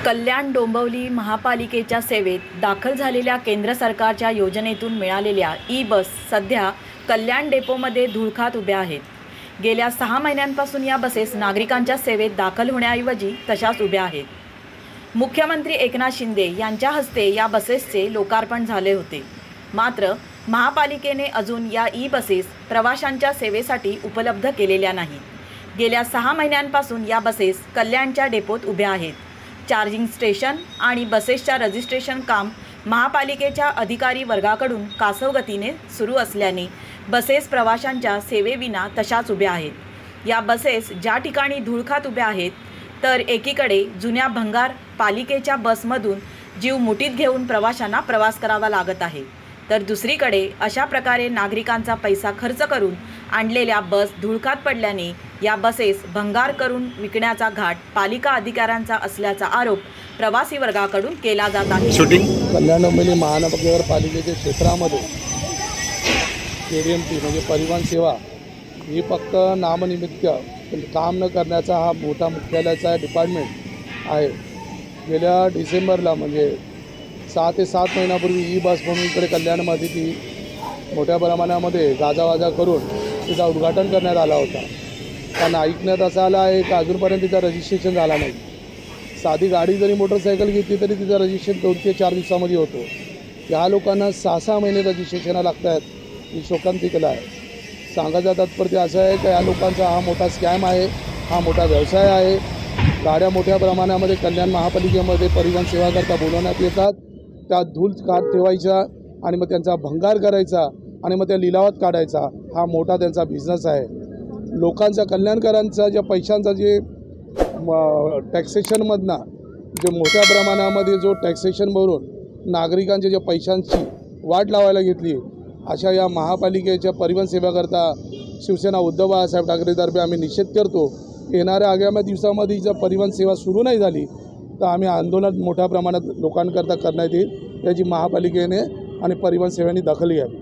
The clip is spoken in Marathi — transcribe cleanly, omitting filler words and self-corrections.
कल्याण डोंबिवली महापालिकेच्या सेवेत दाखल झालेल्या केंद्र सरकारच्या योजनेतून मिळालेल्या ई-बस सध्या कल्याण डेपोमध्ये धुळखात उभ्या आहेत। गेल्या 6 महिन्यांपासून या बसेस नागरिकांच्या सेवेत दाखल होण्याऐवजी तशाच उभ्या आहेत। मुख्यमंत्री एकनाथ शिंदे यांच्या हस्ते या बसेसचे लोकार्पण झाले होते, मात्र महापालिकेने अजून या ई-बसेस प्रवाशांच्या सेवेसाठी उपलब्ध केलेल्या नाहीत। गेल्या 6 महिन्यांपासून या बसेस कल्याणच्या डेपोत उभ्या आहेत। चार्जिंग स्टेशन आणि बसेसच्या रजिस्ट्रेशन काम महापालिकेच्या अधिकारी वर्गाकडून कासवगतीने सुरू असल्याने बसेस प्रवाशांच्या सेवेविना तशाच उभ्या आहेत। या बसेस ज्या ठिकाणी धुळखात उभ्या आहेत, तर एकीकडे जुन्या भंगार पालिकेच्या बसमधून जीव मुठीत घेऊन प्रवाशांना प्रवास करावा लागत आहे, तर दुसरीकडे अशा प्रकारे नागरिकांचा पैसा खर्च करून आणलेल्या बस धुळखात पडल्याने या बसेस भंगार करून विकण्याचा घाट पालिका अधिकाऱ्यांचा असल्याचा आरोप प्रवासी वर्गाकडून केला जात आहे। कल्याण डोंबिवली महानगरपालिकेच्या क्षेत्रामध्ये KDMT म्हणजे परिवहन सेवा ही फक्त नामनिमित्त काम न करण्याचा हा मोठा मुख्यालयाचा डिपार्टमेंट आहे। गेल्या डिसेंबरला म्हणजे 6 ते 7 महिन्यापूर्वी ई बस म्हणून इकडे कल्याणमध्ये ती मोठ्या प्रमाणामध्ये गाजावाजा करून तिचा उद्घाटन करण्यात आला होता। पण ऐकण्यात असं आलं आहे की अजूनपर्यंत तिचं रजिस्ट्रेशन झाला नाही। साधी गाडी जरी मोटरसायकल घेतली तरी तिचं रजिस्ट्रेशन 2 ते 4 दिवसामध्ये होतो। या लोकांना 6-6 महिने रजिस्ट्रेशनला लागत आहेत, ही शोकांतिक आहे। सांगायचं तात्पर्य असं आहे की या लोकांचा हा मोठा स्कॅम आहे, हा मोठा व्यवसाय आहे। गाड्या मोठ्या प्रमाणामध्ये कल्याण महापालिकेमध्ये परिवहन सेवा करता बोलवण्यात येतात, त्या धूळ काढ ठेवायचा आणि मग त्यांचा भंगार करायचा आणि मग त्या लिलावात काढायचा, हा मोठा त्यांचा बिझनेस आहे। लोकांचा कल्याणकरांचा ज्या पैशांचा जे टॅक्सेशनमधनं जे मोठ्या प्रमाणामध्ये जो टॅक्सेशन भरून नागरिकांच्या ज्या पैशांची वाट लावायला घेतली, अशा या महापालिकेच्या परिवहन सेवेकरता शिवसेना उद्धव बाळासाहेब ठाकरेतर्फे आम्ही निषेध करतो। येणाऱ्या आगामी दिवसामध्ये जर परिवहन सेवा सुरू नाही झाली तर आम्ही आंदोलन मोठ्या प्रमाणात लोकांकरता करण्यात येईल, याची महापालिकेने आणि परिवहन सेवेने दखल घ्यावी।